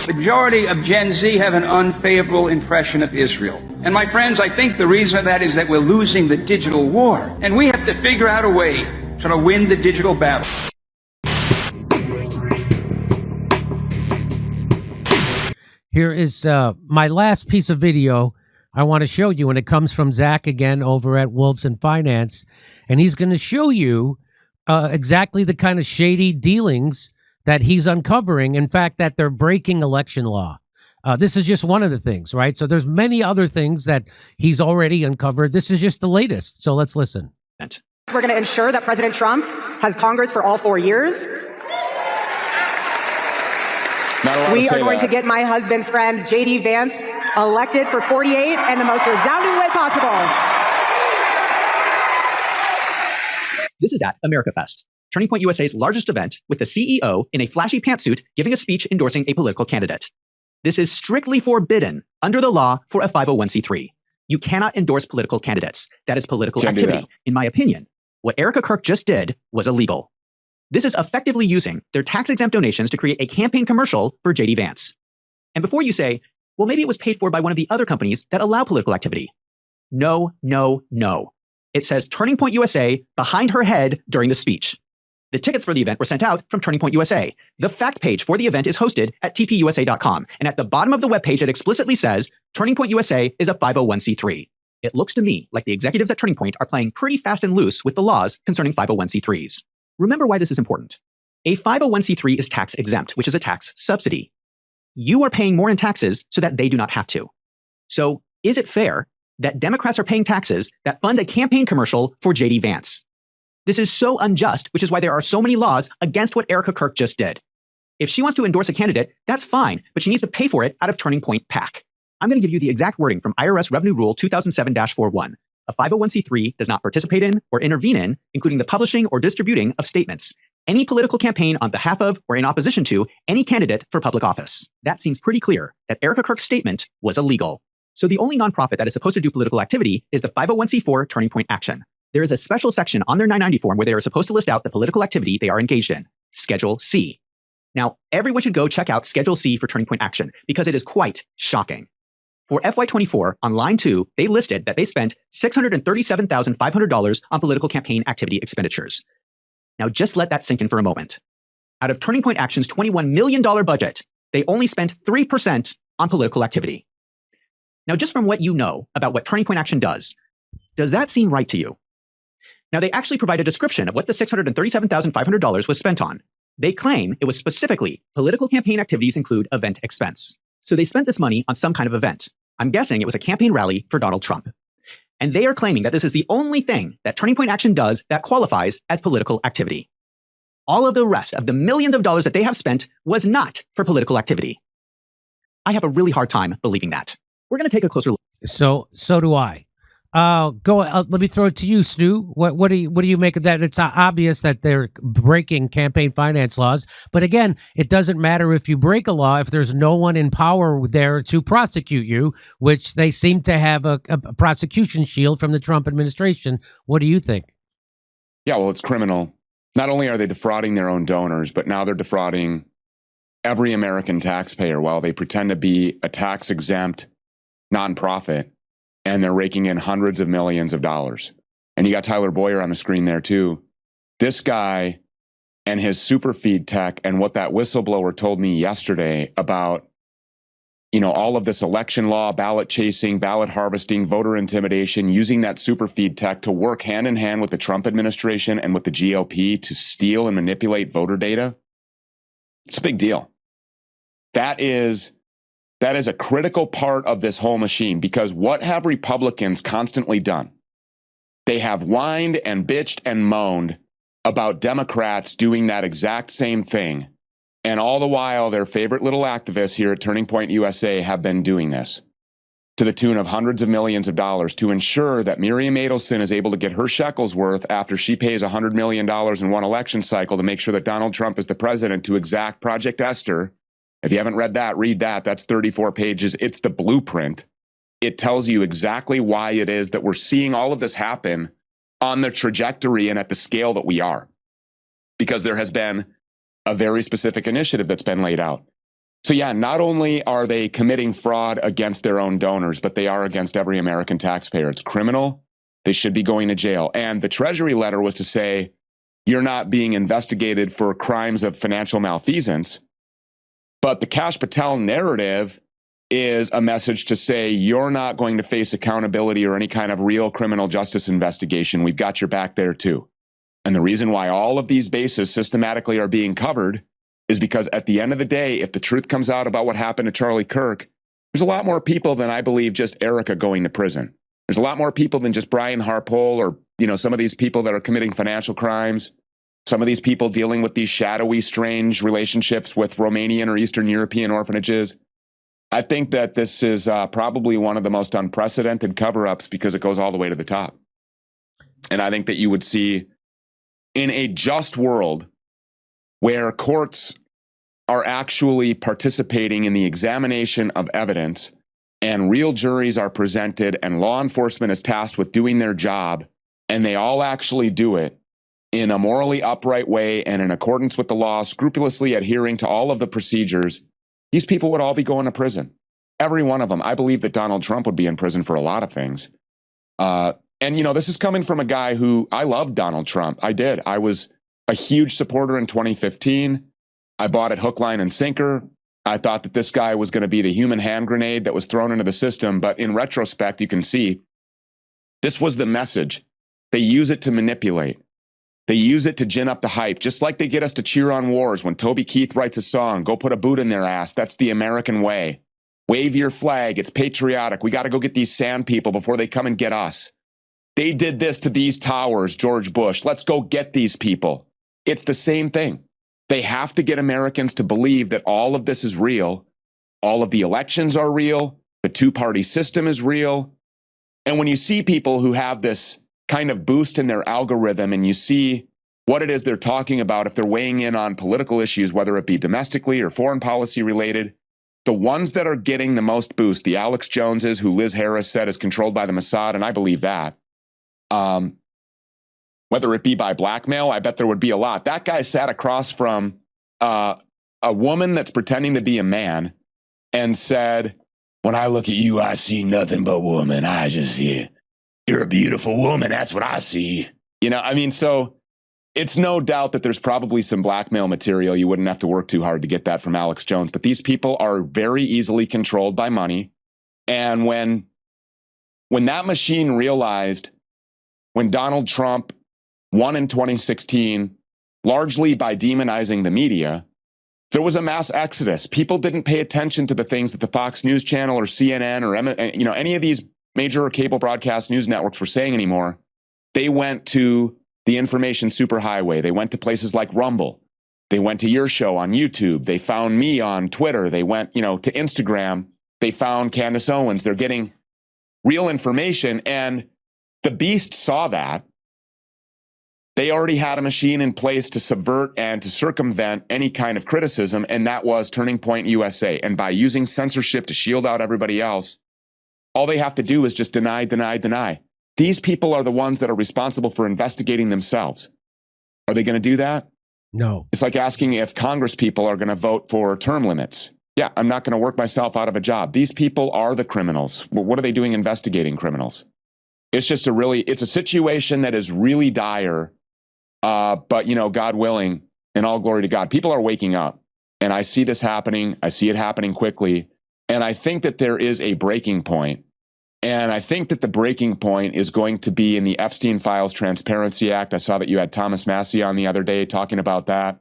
Majority of Gen Z have an unfavorable impression of Israel. And my friends, I think the reason for that is that we're losing the digital war. And we have to figure out a way to win the digital battle. Here is my last piece of video I want to show you, and it comes from Zach again over at Wolves in Finance, and he's going to show you exactly the kind of shady dealings that he's uncovering. In fact, that they're breaking election law. This is just one of the things, right? So there's many other things that he's already uncovered. This is just the latest. So let's listen. We're going to ensure that President Trump has Congress for all 4 years. We are going to get my husband's friend, J.D. Vance, elected for 48 in the most resounding way possible. This is at AmericaFest, Turning Point USA's largest event, with the CEO in a flashy pantsuit giving a speech endorsing a political candidate. This is strictly forbidden under the law for a 501c3. You cannot endorse political candidates. That is political activity. In my opinion, what Erica Kirk just did was illegal. This is effectively using their tax-exempt donations to create a campaign commercial for J.D. Vance. And before you say, well, maybe it was paid for by one of the other companies that allow political activity. No, no, no. It says Turning Point USA behind her head during the speech. The tickets for the event were sent out from Turning Point USA. The fact page for the event is hosted at tpusa.com. And at the bottom of the webpage, it explicitly says Turning Point USA is a 501c3. It looks to me like the executives at Turning Point are playing pretty fast and loose with the laws concerning 501c3s. Remember why this is important. A 501c3 is tax exempt, which is a tax subsidy. You are paying more in taxes so that they do not have to. So is it fair that Democrats are paying taxes that fund a campaign commercial for J.D. Vance? This is so unjust, which is why there are so many laws against what Erica Kirk just did. If she wants to endorse a candidate, that's fine, but she needs to pay for it out of Turning Point PAC. I'm going to give you the exact wording from IRS Revenue Rule 2007-41. A 501c3 does not participate in or intervene in, including the publishing or distributing of statements, any political campaign on behalf of or in opposition to any candidate for public office. That seems pretty clear that Erica Kirk's statement was illegal. So the only nonprofit that is supposed to do political activity is the 501c4 Turning Point Action. There is a special section on their 990 form where they are supposed to list out the political activity they are engaged in, Schedule C. Now, everyone should go check out Schedule C for Turning Point Action because it is quite shocking. For FY24, on line 2, they listed that they spent $637,500 on political campaign activity expenditures. Now, just let that sink in for a moment. Out of Turning Point Action's $21 million budget, they only spent 3% on political activity. Now, just from what you know about what Turning Point Action does that seem right to you? Now, they actually provide a description of what the $637,500 was spent on. They claim it was specifically political campaign activities include event expense. So they spent this money on some kind of event. I'm guessing it was a campaign rally for Donald Trump. And they are claiming that this is the only thing that Turning Point Action does that qualifies as political activity. All of the rest of the millions of dollars that they have spent was not for political activity. I have a really hard time believing that. We're going to take a closer look. So do I. Let me throw it to you, Stu. What do you make of that? It's obvious that they're breaking campaign finance laws, but again, it doesn't matter if you break a law if there's no one in power there to prosecute you, which they seem to have a prosecution shield from the Trump administration. What do you think? Yeah, well, it's criminal. Not only are they defrauding their own donors, but now they're defrauding every American taxpayer while they pretend to be a tax-exempt nonprofit. And they're raking in hundreds of millions of dollars. And you got Tyler Boyer on the screen there too. This guy and his super feed tech and what that whistleblower told me yesterday about, all of this election law, ballot chasing, ballot harvesting, voter intimidation, using that super feed tech to work hand in hand with the Trump administration and with the GOP to steal and manipulate voter data. It's a big deal. That is a critical part of this whole machine, because what have Republicans constantly done? They have whined and bitched and moaned about Democrats doing that exact same thing. And all the while, their favorite little activists here at Turning Point USA have been doing this to the tune of hundreds of millions of dollars to ensure that Miriam Adelson is able to get her shekels worth after she pays $100 million in one election cycle to make sure that Donald Trump is the president to exact Project Esther. If you haven't read that, read that. That's 34 pages. It's the blueprint. It tells you exactly why it is that we're seeing all of this happen on the trajectory and at the scale that we are. Because there has been a very specific initiative that's been laid out. So yeah, not only are they committing fraud against their own donors, but they are against every American taxpayer. It's criminal. They should be going to jail. And the Treasury letter was to say, you're not being investigated for crimes of financial malfeasance. But the Kash Patel narrative is a message to say, you're not going to face accountability or any kind of real criminal justice investigation. We've got your back there too. And the reason why all of these bases systematically are being covered is because at the end of the day, if the truth comes out about what happened to Charlie Kirk, there's a lot more people than I believe just Erica going to prison. There's a lot more people than just Brian Harpole or, some of these people that are committing financial crimes, some of these people dealing with these shadowy, strange relationships with Romanian or Eastern European orphanages. I think that this is probably one of the most unprecedented cover-ups because it goes all the way to the top. And I think that you would see in a just world where courts are actually participating in the examination of evidence and real juries are presented and law enforcement is tasked with doing their job, and they all actually do it in a morally upright way and in accordance with the law, scrupulously adhering to all of the procedures, these people would all be going to prison. Every one of them. I believe that Donald Trump would be in prison for a lot of things. This is coming from a guy who, I loved Donald Trump. I did. I was a huge supporter in 2015. I bought it hook, line, and sinker. I thought that this guy was going to be the human hand grenade that was thrown into the system. But in retrospect, you can see this was the message. They use it to manipulate. They use it to gin up the hype, just like they get us to cheer on wars. When Toby Keith writes a song, go put a boot in their ass. That's the American way. Wave your flag. It's patriotic. We got to go get these sand people before they come and get us. They did this to these towers, George Bush. Let's go get these people. It's the same thing. They have to get Americans to believe that all of this is real. All of the elections are real. The two-party system is real. And when you see people who have this kind of boost in their algorithm and you see what it is they're talking about, if they're weighing in on political issues, whether it be domestically or foreign policy related, the ones that are getting the most boost, the Alex Joneses, who Liz Harris said is controlled by the Mossad, and I believe that, whether it be by blackmail, I bet there would be a lot. That guy sat across from a woman that's pretending to be a man and said, when I look at you, I see nothing but woman. I just see, you're a beautiful woman. That's what I see. So it's no doubt that there's probably some blackmail material. You wouldn't have to work too hard to get that from Alex Jones. But these people are very easily controlled by money. And when that machine realized, when Donald Trump won in 2016, largely by demonizing the media, there was a mass exodus. People didn't pay attention to the things that the Fox News Channel or CNN or any of these major cable broadcast news networks were saying anymore. They went to the information superhighway. They went to places like Rumble. They went to your show on YouTube. They found me on Twitter. They went, to Instagram. They found Candace Owens. They're getting real information. And the beast saw that. They already had a machine in place to subvert and to circumvent any kind of criticism, and that was Turning Point USA. And by using censorship to shield out everybody else, all they have to do is just deny, deny, deny. These people are the ones that are responsible for investigating themselves. Are they going to do that? No. It's like asking if Congress people are going to vote for term limits. Yeah, I'm not going to work myself out of a job. These people are the criminals. Well, what are they doing investigating criminals? It's just it's a situation that is really dire. But, God willing, and all glory to God, people are waking up. And I see this happening. I see it happening quickly. And I think that there is a breaking point. And I think that the breaking point is going to be in the Epstein Files Transparency Act. I saw that you had Thomas Massey on the other day talking about that.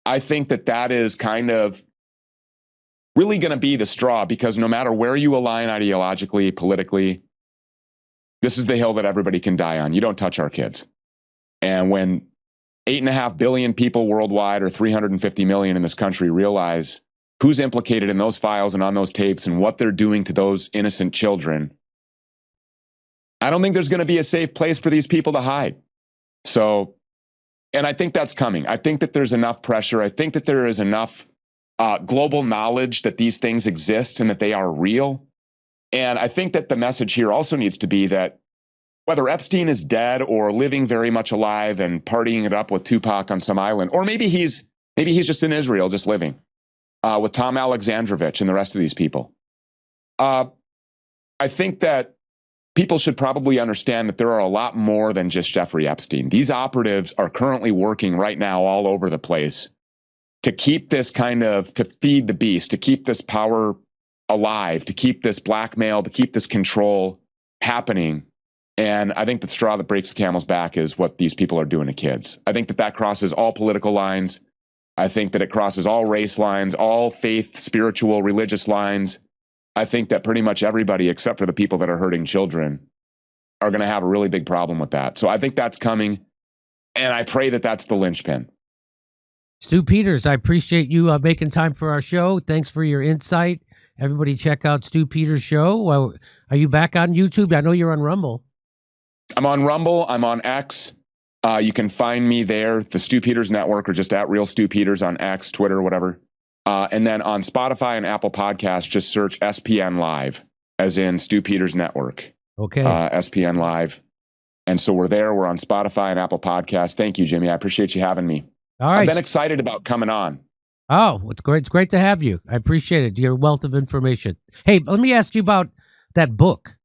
I think that that is kind of really going to be the straw, because no matter where you align ideologically, politically, this is the hill that everybody can die on. You don't touch our kids. And when 8.5 billion people worldwide, or 350 million in this country, realize who's implicated in those files and on those tapes and what they're doing to those innocent children, I don't think there's going to be a safe place for these people to hide. So, and I think that's coming. I think that there's enough pressure. I think that there is enough global knowledge that these things exist and that they are real. And I think that the message here also needs to be that whether Epstein is dead or living very much alive and partying it up with Tupac on some island, or maybe he's just in Israel just living. with Tom Alexandrovich and the rest of these people. I think that people should probably understand that there are a lot more than just Jeffrey Epstein. These operatives are currently working right now all over the place to keep this to feed the beast, to keep this power alive, to keep this blackmail, to keep this control happening. And I think the straw that breaks the camel's back is what these people are doing to kids. I think that crosses all political lines. I think that it crosses all race lines, all faith, spiritual, religious lines. I think that pretty much everybody, except for the people that are hurting children, are going to have a really big problem with that. So I think that's coming, and I pray that that's the linchpin. Stu Peters, I appreciate you making time for our show. Thanks for your insight. Everybody check out Stu Peters' show. Are you back on YouTube? I know you're on Rumble. I'm on Rumble. I'm on X. You can find me there, the Stu Peters Network, or just at Real Stu Peters on X, Twitter, whatever. And then on Spotify and Apple Podcasts, just search SPN Live, as in Stu Peters Network. Okay. SPN Live. And so we're there. We're on Spotify and Apple Podcasts. Thank you, Jimmy. I appreciate you having me. All right. I've been excited about coming on. Oh, it's great. It's great to have you. I appreciate it. Your wealth of information. Hey, let me ask you about that book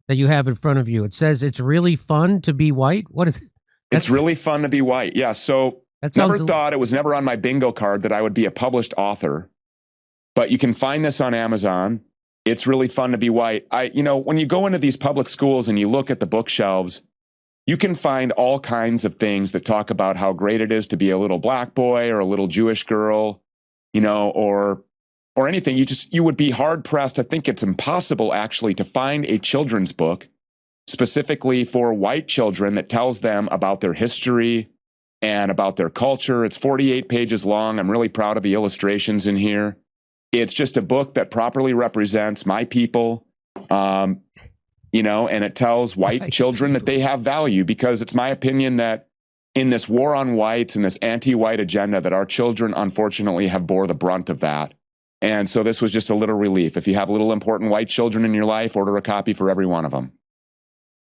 that you have in front of you. It says it's really fun to be white. What is it? It's really fun to be white. Yeah. So never thought, it was never on my bingo card that I would be a published author, but you can find this on Amazon. It's really fun to be white. When you go into these public schools and you look at the bookshelves, you can find all kinds of things that talk about how great it is to be a little black boy or a little Jewish girl, or anything. You would be hard pressed. I think it's impossible actually to find a children's book specifically for white children that tells them about their history and about their culture. It's 48 pages long. I'm really proud of the illustrations in here. It's just a book that properly represents my people, and it tells white children that they have value, because it's my opinion that in this war on whites and this anti-white agenda that our children, unfortunately, have bore the brunt of that. And so this was just a little relief. If you have little important white children in your life, order a copy for every one of them.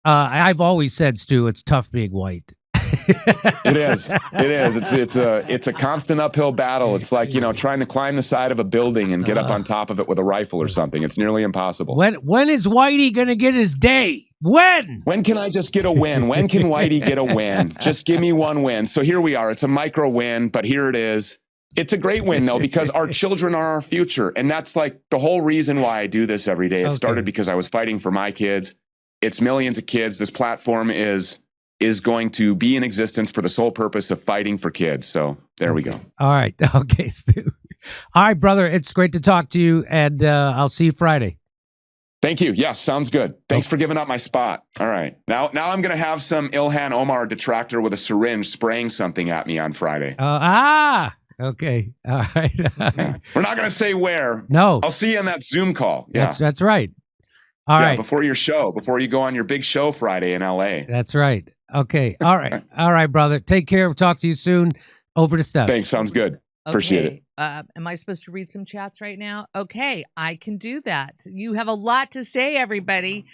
I've always said, Stu, it's tough being white. It is. It's a constant uphill battle. It's like, trying to climb the side of a building and get up on top of it with a rifle or something. It's nearly impossible. When is Whitey going to get his day? When can I just get a win? When can Whitey get a win? Just give me one win. So here we are. It's a micro win, but here it is. It's a great win, though, because our children are our future. And that's like the whole reason why I do this every day. It started because I was fighting for my kids. It's millions of kids. This platform is going to be in existence for the sole purpose of fighting for kids. So there we go. All right. Okay, Stu. All right, brother. It's great to talk to you, and I'll see you Friday. Thank you. Yes, sounds good. Thanks for giving up my spot. All right. Now I'm going to have some Ilhan Omar detractor with a syringe spraying something at me on Friday. Okay. All right. We're not going to say where. No. I'll see you on that Zoom call. Yeah. That's right. All right. Before your show, before you go on your big show Friday in LA. That's right. Okay. All right. All right, brother. Take care. We'll talk to you soon. Over to Steph. Thanks. Sounds good. Appreciate it. Am I supposed to read some chats right now? Okay, I can do that. You have a lot to say, everybody.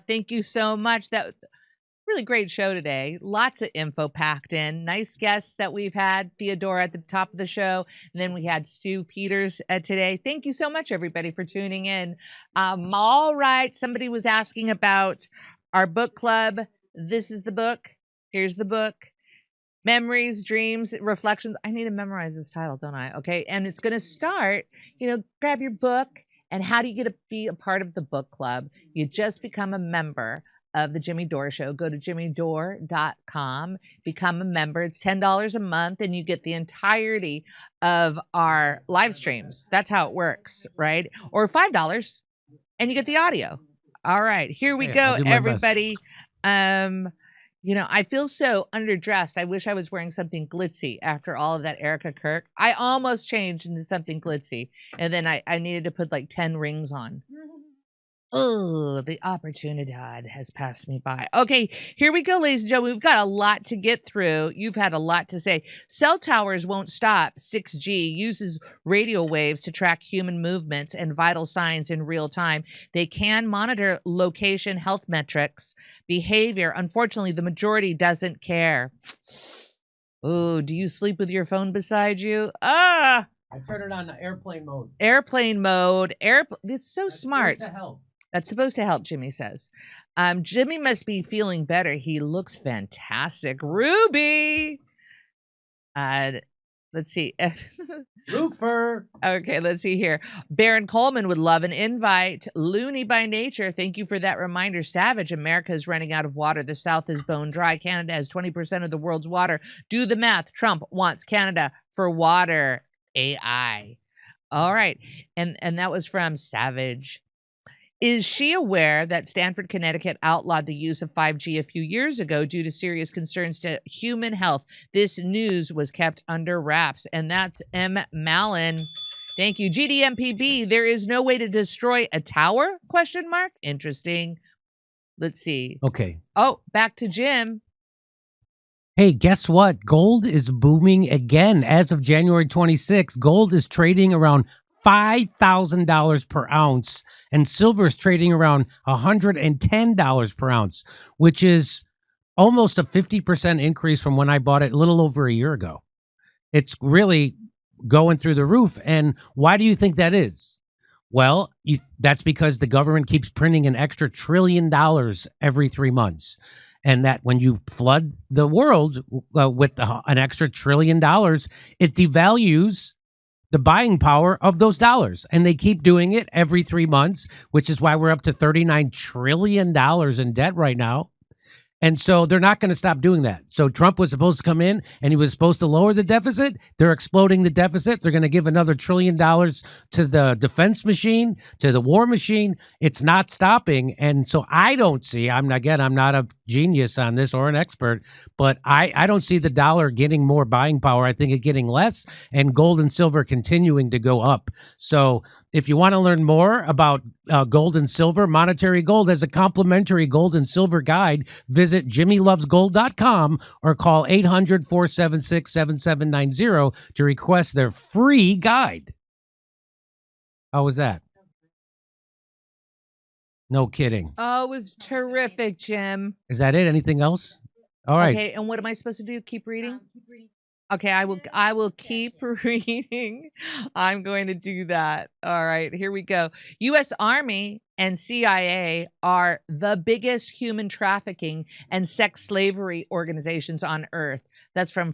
Thank you so much. That really great show today. Lots of info packed in. Nice guests that we've had. Theodora at the top of the show. And then we had Stu Peters today. Thank you so much, everybody, for tuning in. All right. Somebody was asking about our book club. This is the book. Here's the book. Memories, Dreams, Reflections. I need to memorize this title, don't I? Okay. And it's going to start, grab your book. And how do you get to be a part of the book club? You just become a member of the Jimmy Dore Show. Go to jimmydore.com, become a member. It's $10 a month, and you get the entirety of our live streams. That's how it works, right? Or $5, and you get the audio. All right, here we go, everybody. I feel so underdressed. I wish I was wearing something glitzy after all of that Erica Kirk. I almost changed into something glitzy, and then I needed to put like 10 rings on. Oh, the opportunity has passed me by. Okay, here we go, ladies and gentlemen. We've got a lot to get through. You've had a lot to say. Cell towers won't stop. 6G uses radio waves to track human movements and vital signs in real time. They can monitor location, health metrics, behavior. Unfortunately, the majority doesn't care. Oh, do you sleep with your phone beside you? I turn it on the airplane mode. Airplane mode. It's so That's smart. supposed to help. That's supposed to help, Jimmy says. Jimmy must be feeling better. He looks fantastic. Ruby. Let's see. Roofer. Okay, let's see here. Baron Coleman would love an invite. Loony by nature. Thank you for that reminder. Savage. America is running out of water. The South is bone dry. Canada has 20% of the world's water. Do the math. Trump wants Canada for water. AI. All right. And that was from Savage. Is she aware that Stanford, Connecticut outlawed the use of 5G a few years ago due to serious concerns to human health? This news was kept under wraps. And that's M. Mallon. Thank you. GDMPB, there is no way to destroy a tower? Question mark. Interesting. Let's see. Okay. Oh, back to Jim. Hey, guess what? Gold is booming again. As of January 26th, gold is trading around $5,000 per ounce, and silver is trading around $110 per ounce, which is almost a 50% increase from when I bought it a little over a year ago. It's really going through the roof. And why do you think that is? Well, that's because the government keeps printing an extra $1 trillion every 3 months. And that when you flood the world with an extra $1 trillion, it devalues the buying power of those dollars. And they keep doing it every 3 months, which is why we're up to $39 trillion in debt right now. And so they're not going to stop doing that. So Trump was supposed to come in and he was supposed to lower the deficit. They're exploding the deficit. They're going to give another $1 trillion to the defense machine, to the war machine. It's not stopping. And so I don't see, I'm not a genius on this or an expert, but I don't see the dollar getting more buying power. I think it getting less, and gold and silver continuing to go up. So if you want to learn more about gold and silver, Monetary Gold has a complimentary gold and silver guide. Visit jimmylovesgold.com or call 800-476-7790 to request their free guide. How was that? No kidding. Oh, it was terrific, Jim. Is that it? Anything else? All right. Okay, and what am I supposed to do? Keep reading? Okay, I will keep reading. I'm going to do that. All right, here we go. U.S. Army and CIA are the biggest human trafficking and sex slavery organizations on Earth. That's from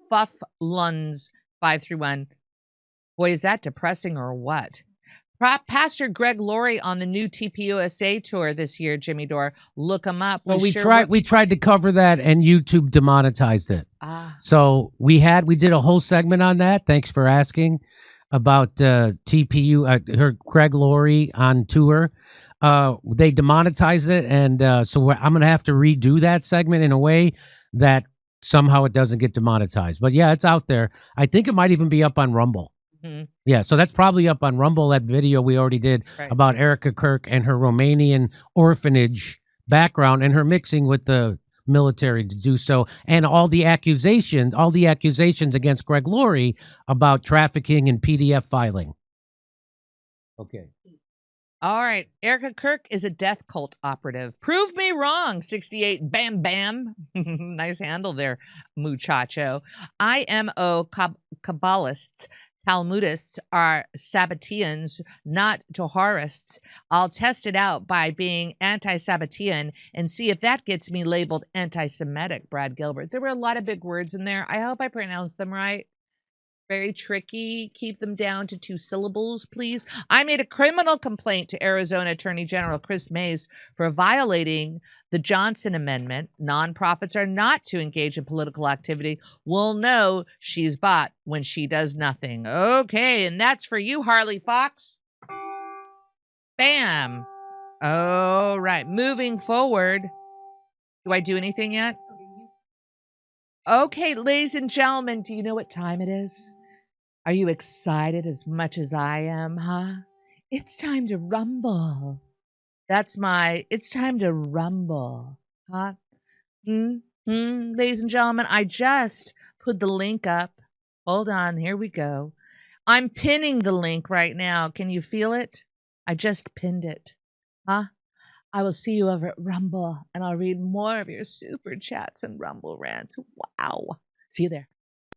Fuff Lunds 531. Boy, is that depressing or what? Pastor Greg Laurie on the new TPUSA tour this year, Jimmy Dore. Look him up. Well, we tried to cover that, and YouTube demonetized it. So we did a whole segment on that. Thanks for asking about TPU, Greg Laurie on tour. They demonetized it, and so I'm going to have to redo that segment in a way that somehow it doesn't get demonetized. But yeah, it's out there. I think it might even be up on Rumble. Yeah, so that's probably up on Rumble, that video we already did about Erica Kirk and her Romanian orphanage background and her mixing with the military to do so, and all the accusations against Greg Laurie about trafficking and PDF filing. Okay. All right. Erica Kirk is a death cult operative. Prove me wrong. 68. Bam, bam. Nice handle there, muchacho. IMO Kabbalists, Talmudists are Sabbateans, not Joharists. I'll test it out by being anti-Sabbatean and see if that gets me labeled anti-Semitic, Brad Gilbert. There were a lot of big words in there. I hope I pronounced them right. Very tricky. Keep them down to 2 syllables, please. I made a criminal complaint to Arizona Attorney General Chris Mays for violating the Johnson Amendment. Nonprofits are not to engage in political activity. We'll know she's bought when she does nothing. Okay, and that's for you, Harley Fox. Bam. All right, moving forward. Do I do anything yet? Okay, ladies and gentlemen, do you know what time it is? Are you excited as much as I am, huh? It's time to rumble. It's time to rumble, huh? Ladies and gentlemen, I just put the link up. Hold on, here we go. I'm pinning the link right now. Can you feel it? I just pinned it, huh? I will see you over at Rumble, and I'll read more of your super chats and Rumble rants. Wow. See you there.